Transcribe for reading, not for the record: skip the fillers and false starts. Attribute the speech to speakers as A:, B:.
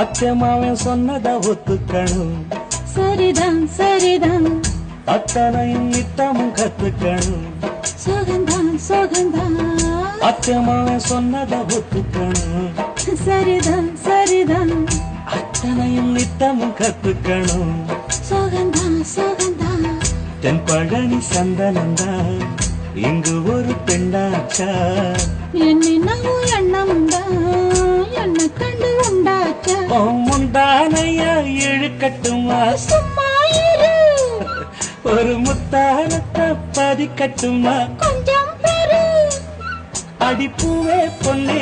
A: அச்சமாவன் சொன்னத ஒத்துக்கணும்.
B: சரிதான் சரிதான்.
A: அத்தனையும் நித்தமும் கத்துக்கணும்.
B: சோகந்தான் சோகந்தான்.
A: அச்சமாவன் சொன்னத ஒத்துக்கணும்.
B: சரிதான் சரிதான்.
A: அத்தனையும் நித்தமும் கத்துக்கணும்.
B: சோகந்தான் சோகந்தான்.
A: தென் பழனி சந்தனந்தா இங்கு ஒரு பெண்ணாச்சா.
B: என்னவும் எண்ணம்டா என்ன கண்டு உண்டாச்சா.
A: முந்தானையா இழுக்கட்டுமா
B: சும்மா இரு.
A: ஒரு முத்தானத்தை பதிக்கட்டுமா
B: கொஞ்சம் பெரு.
A: அடிப்பூவே பொன்னே